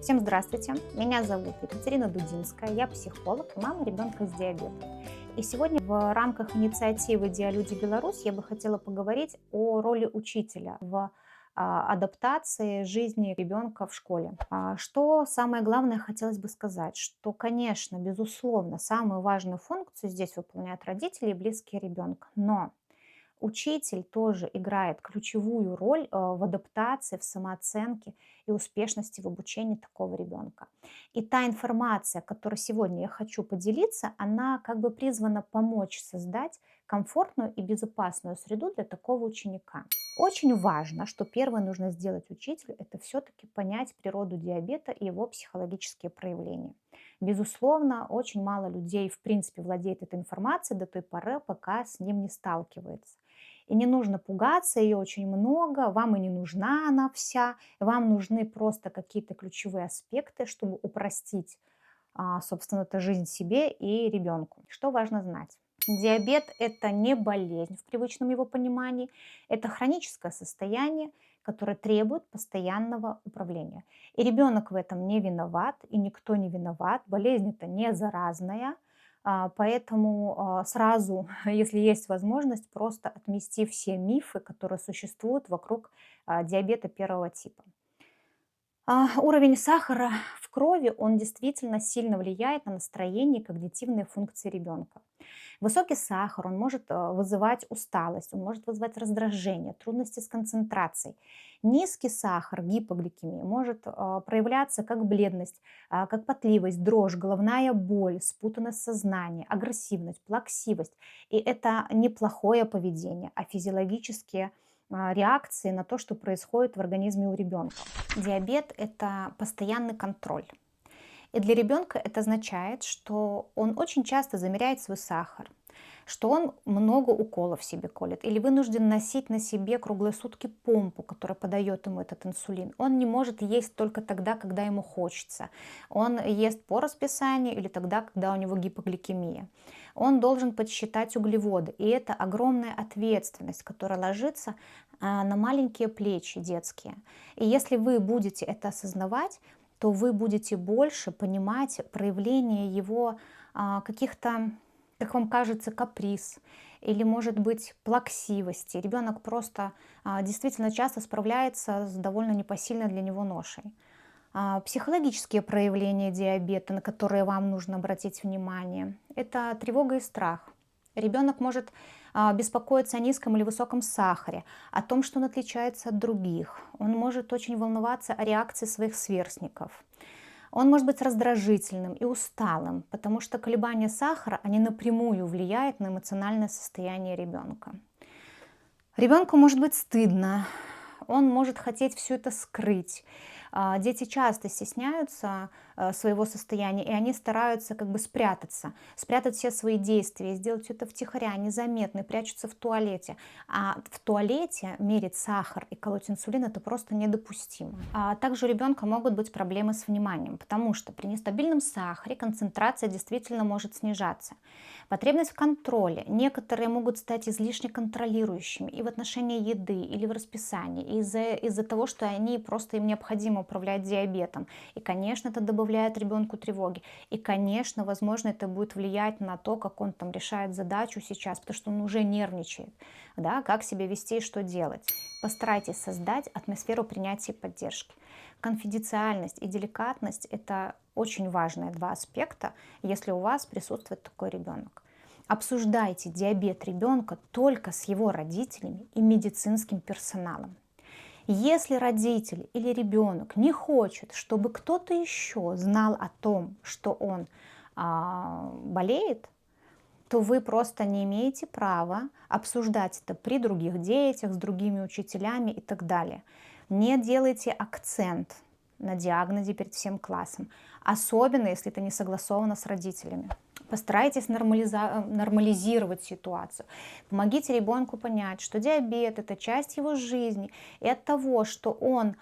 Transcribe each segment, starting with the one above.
Всем здравствуйте, меня зовут Екатерина Дудинская, я психолог и мама ребенка с диабетом. И сегодня в рамках инициативы «Диалюди Беларусь» я бы хотела поговорить о роли учителя в адаптации жизни ребенка в школе. Что самое главное хотелось бы сказать, что, конечно, безусловно, самую важную функцию здесь выполняют родители и близкие ребенка, но учитель тоже играет ключевую роль в адаптации, в самооценке и успешности в обучении такого ребенка. И та информация, которой сегодня я хочу поделиться, она как бы призвана помочь создать комфортную и безопасную среду для такого ученика. Очень важно, что первое нужно сделать учителю, это все-таки понять природу диабета и его психологические проявления. Безусловно, очень мало людей в принципе владеет этой информацией до той поры, пока с ним не сталкивается. И не нужно пугаться, ее очень много, вам и не нужна она вся, вам нужны просто какие-то ключевые аспекты, чтобы упростить, собственно, это жизнь себе и ребенку. Что важно знать? Диабет – это не болезнь в привычном его понимании, это хроническое состояние, которое требует постоянного управления. И ребенок в этом не виноват, и никто не виноват. Болезнь это не заразная, поэтому сразу, если есть возможность, просто отмести все мифы, которые существуют вокруг диабета первого типа. Уровень сахара в крови, он действительно сильно влияет на настроение и когнитивные функции ребенка. Высокий сахар, он может вызывать усталость, он может вызывать раздражение, трудности с концентрацией. Низкий сахар, гипогликемия, может проявляться как бледность, как потливость, дрожь, головная боль, спутанность сознания, агрессивность, плаксивость. И это не плохое поведение, а физиологические реакции на то, что происходит в организме у ребенка. Диабет – это постоянный контроль. И для ребенка это означает, что он очень часто замеряет свой сахар, что он много уколов себе колет или вынужден носить на себе круглые сутки помпу, которая подает ему этот инсулин. Он не может есть только тогда, когда ему хочется. Он ест по расписанию или тогда, когда у него гипогликемия. Он должен подсчитать углеводы, и это огромная ответственность, которая ложится на маленькие плечи детские. И если вы будете это осознавать, то вы будете больше понимать проявление его каких-то, как вам кажется, каприз или, может быть, плаксивости. Ребенок просто действительно часто справляется с довольно непосильной для него ношей. Психологические проявления диабета, на которые вам нужно обратить внимание, это тревога и страх. Ребенок может беспокоиться о низком или высоком сахаре, о том, что он отличается от других. Он может очень волноваться о реакции своих сверстников. Он может быть раздражительным и усталым, потому что колебания сахара, они напрямую влияют на эмоциональное состояние ребенка. Ребенку может быть стыдно, он может хотеть все это скрыть. Дети часто стесняются своего состояния, и они стараются как бы спрятать все свои действия, сделать все это втихаря, незаметно, и прячутся в туалете. А в туалете мерить сахар и колоть инсулин – это просто недопустимо. Также у ребенка могут быть проблемы с вниманием, потому что при нестабильном сахаре концентрация действительно может снижаться. Потребность в контроле. Некоторые могут стать излишне контролирующими и в отношении еды, или в расписании, из-за того, что им необходимо управлять диабетом. И, конечно, это добавляет ребенку тревоги. И, конечно, возможно, это будет влиять на то, как он там решает задачу сейчас, потому что он уже нервничает, да, как себя вести и что делать. Постарайтесь создать атмосферу принятия и поддержки. Конфиденциальность и деликатность – это очень важные два аспекта, если у вас присутствует такой ребенок. Обсуждайте диабет ребенка только с его родителями и медицинским персоналом. Если родитель или ребенок не хочет, чтобы кто-то еще знал о том, что он болеет, то вы просто не имеете права обсуждать это при других детях, с другими учителями и так далее. Не делайте акцент на диагнозе перед всем классом, особенно если это не согласовано с родителями. Постарайтесь нормализировать ситуацию. Помогите ребенку понять, что диабет – это часть его жизни. И от того, что он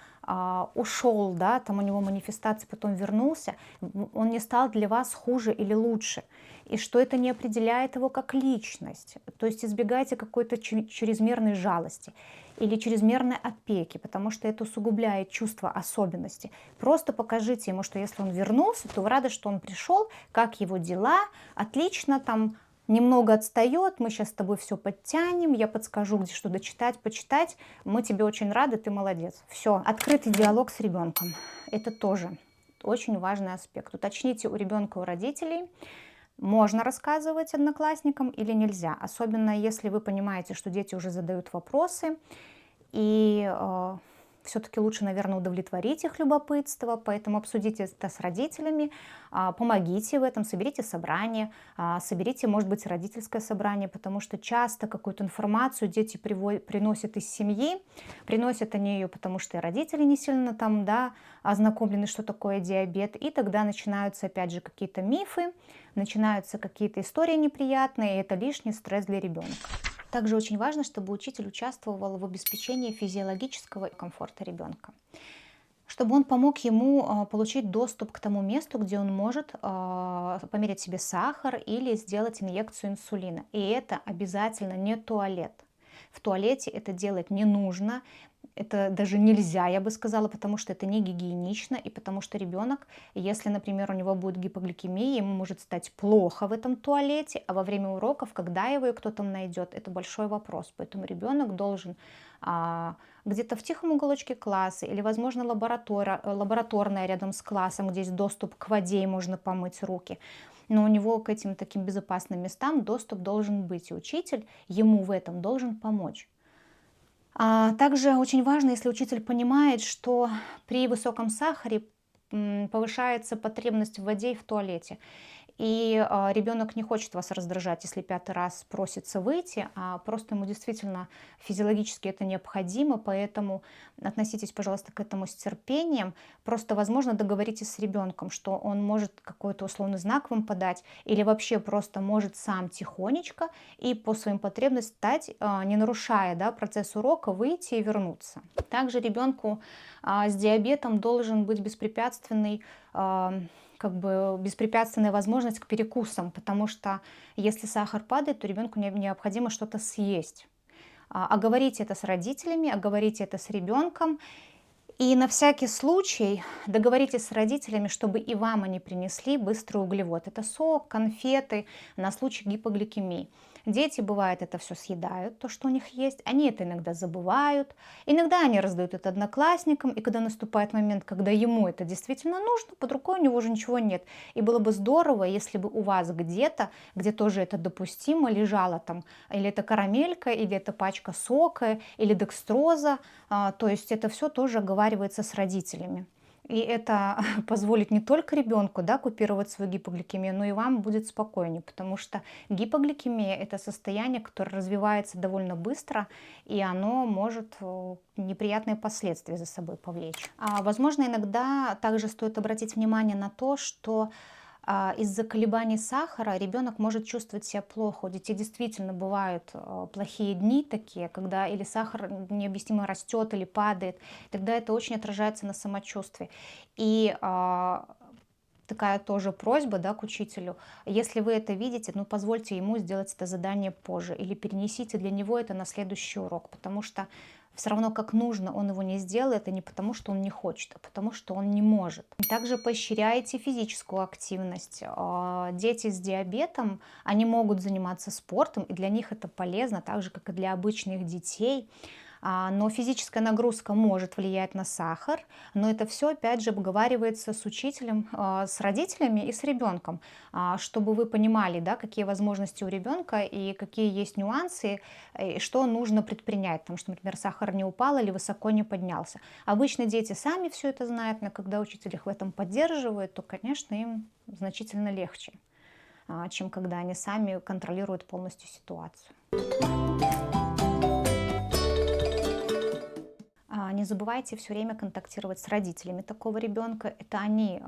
ушел, да, там у него манифестация, потом вернулся, он не стал для вас хуже или лучше. И что это не определяет его как личность. То есть избегайте какой-то чрезмерной жалости или чрезмерной опеки, потому что это усугубляет чувство особенности. Просто покажите ему, что если он вернулся, то вы рады, что он пришел, как его дела, отлично, там немного отстает, мы сейчас с тобой все подтянем, я подскажу, где что дочитать, почитать, мы тебе очень рады, ты молодец. Все, открытый диалог с ребенком. Это тоже очень важный аспект. Уточните у ребенка, у родителей, можно рассказывать одноклассникам или нельзя. Особенно если вы понимаете, что дети уже задают вопросы, и все-таки лучше, наверное, удовлетворить их любопытство, поэтому обсудите это с родителями, помогите в этом, соберите собрание, соберите, может быть, родительское собрание, потому что часто какую-то информацию дети приносят из семьи, приносят они ее, потому что и родители не сильно там, да, ознакомлены, что такое диабет, и тогда начинаются, опять же, какие-то мифы, начинаются какие-то истории неприятные, и это лишний стресс для ребенка. Также очень важно, чтобы учитель участвовал в обеспечении физиологического комфорта ребенка, чтобы он помог ему получить доступ к тому месту, где он может померить себе сахар или сделать инъекцию инсулина. И это обязательно не туалет. В туалете это делать не нужно, это даже нельзя, я бы сказала, потому что это не гигиенично, и потому что ребенок, если, например, у него будет гипогликемия, ему может стать плохо в этом туалете, а во время уроков, когда его и кто там найдет, это большой вопрос. Поэтому ребенок должен где-то в тихом уголочке класса или, возможно, лабораторная рядом с классом, где есть доступ к воде и можно помыть руки. Но у него к этим таким безопасным местам доступ должен быть, и учитель ему в этом должен помочь. Также очень важно, если учитель понимает, что при высоком сахаре повышается потребность в воде и в туалете. И ребенок не хочет вас раздражать, если 5-й раз просится выйти, а просто ему действительно физиологически это необходимо, поэтому относитесь, пожалуйста, к этому с терпением. Просто, возможно, договоритесь с ребенком, что он может какой-то условный знак вам подать или вообще просто может сам тихонечко и по своим потребностям встать, не нарушая, да, процесс урока, выйти и вернуться. Также ребенку с диабетом должен быть беспрепятственный беспрепятственная возможность к перекусам, потому что если сахар падает, то ребенку необходимо что-то съесть. Оговорите это с родителями, оговорите это с ребенком. И на всякий случай договоритесь с родителями, чтобы и вам они принесли быстрый углевод. Это сок, конфеты на случай гипогликемии. Дети, бывает, это все съедают, то, что у них есть. Они это иногда забывают. Иногда они раздают это одноклассникам. И когда наступает момент, когда ему это действительно нужно, под рукой у него уже ничего нет. И было бы здорово, если бы у вас где-то, где тоже это допустимо, лежала там или это карамелька, или это пачка сока, или декстроза. То есть это все тоже оговаривается с родителями. И это позволит не только ребенку, да, купировать свою гипогликемию, но и вам будет спокойнее, потому что гипогликемия – это состояние, которое развивается довольно быстро, и оно может неприятные последствия за собой повлечь. Возможно, иногда также стоит обратить внимание на то, что из-за колебаний сахара ребенок может чувствовать себя плохо. У детей действительно бывают плохие дни такие, когда или сахар необъяснимо растет или падает. Тогда это очень отражается на самочувствии. И такая тоже просьба, да, к учителю. Если вы это видите, ну, позвольте ему сделать это задание позже или перенесите для него это на следующий урок, потому что все равно как нужно он его не сделает, и не потому, что он не хочет, а потому, что он не может. Также поощряйте физическую активность. Дети с диабетом, они могут заниматься спортом, и для них это полезно, так же, как и для обычных детей. Но физическая нагрузка может влиять на сахар, но это все, опять же, обговаривается с учителем, с родителями и с ребенком, чтобы вы понимали, да, какие возможности у ребенка и какие есть нюансы, и что нужно предпринять, потому что, например, сахар не упал или высоко не поднялся. Обычно дети сами все это знают, но когда учитель их в этом поддерживает, то, конечно, им значительно легче, чем когда они сами контролируют полностью ситуацию. Не Не забывайте все время контактировать с родителями такого ребенка. Это они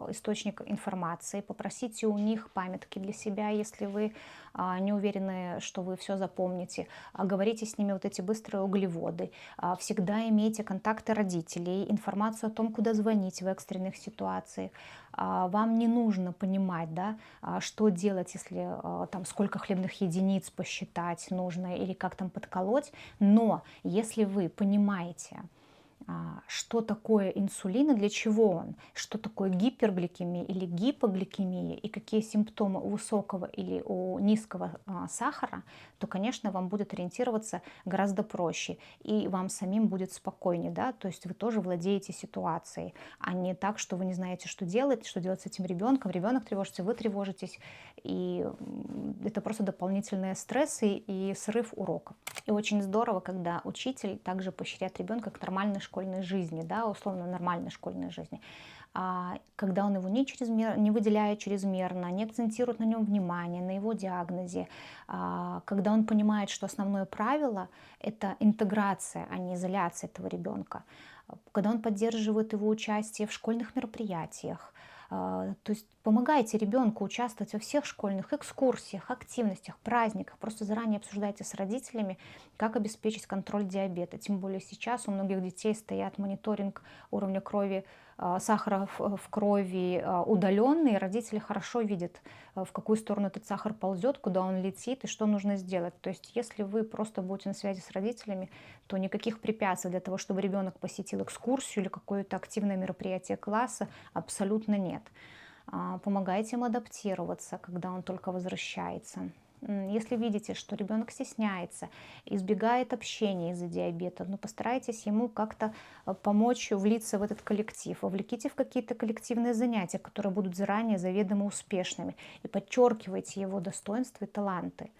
источник информации. Попросите у них памятки для себя, если вы не уверены, что вы все запомните. Говорите с ними вот эти быстрые углеводы. Всегда имейте контакты родителей, информацию о том, куда звонить в экстренных ситуациях. Вам не нужно понимать, да, что делать, если там сколько хлебных единиц посчитать нужно или как там подколоть. Но если вы понимаете, что такое инсулин и для чего он, что такое гипергликемия или гипогликемия и какие симптомы у высокого или у низкого сахара, то, конечно, вам будет ориентироваться гораздо проще и вам самим будет спокойнее, да, то есть вы тоже владеете ситуацией, а не так, что вы не знаете, что делать с этим ребенком, ребенок тревожится, вы тревожитесь, и это просто дополнительные стрессы и срыв уроков. И очень здорово, когда учитель также поощряет ребенка к нормальной школьной жизни, да, условно нормальной школьной жизни, когда он его не выделяет чрезмерно, не акцентирует на нем внимание, на его диагнозе, когда он понимает, что основное правило — это интеграция, а не изоляция этого ребенка, когда он поддерживает его участие в школьных мероприятиях. То есть помогайте ребенку участвовать во всех школьных экскурсиях, активностях, праздниках. Просто заранее обсуждайте с родителями, как обеспечить контроль диабета. Тем более сейчас у многих детей стоят мониторинг уровня крови, сахара в крови удаленный. Родители хорошо видят, в какую сторону этот сахар ползет, куда он летит и что нужно сделать. То есть если вы просто будете на связи с родителями, то никаких препятствий для того, чтобы ребенок посетил экскурсию или какое-то активное мероприятие класса, абсолютно нет. Помогайте им адаптироваться, когда он только возвращается. Если видите, что ребенок стесняется, избегает общения из-за диабета, постарайтесь ему как-то помочь влиться в этот коллектив. Вовлеките в какие-то коллективные занятия, которые будут заранее заведомо успешными. И подчеркивайте его достоинства и таланты.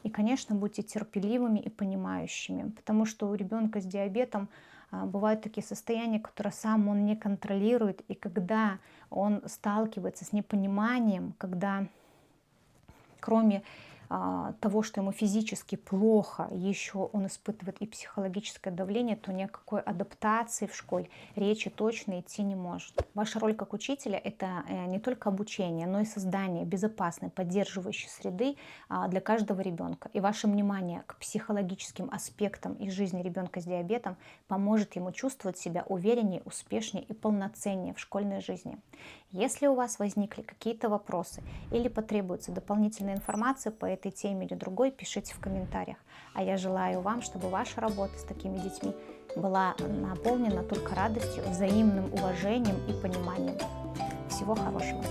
И, конечно, будьте терпеливыми и понимающими, потому что у ребенка с диабетом бывают такие состояния, которые сам он не контролирует. И когда он сталкивается с непониманием, когда кроме того, что ему физически плохо, еще он испытывает и психологическое давление, то ни о какой адаптации в школе речи точно идти не может. Ваша роль как учителя — это не только обучение, но и создание безопасной, поддерживающей среды для каждого ребенка. И ваше внимание к психологическим аспектам из жизни ребенка с диабетом поможет ему чувствовать себя увереннее, успешнее и полноценнее в школьной жизни. Если у вас возникли какие-то вопросы или потребуется дополнительная информация по этой теме или другой, пишите в комментариях. А я желаю вам, чтобы ваша работа с такими детьми была наполнена только радостью, взаимным уважением и пониманием. Всего хорошего!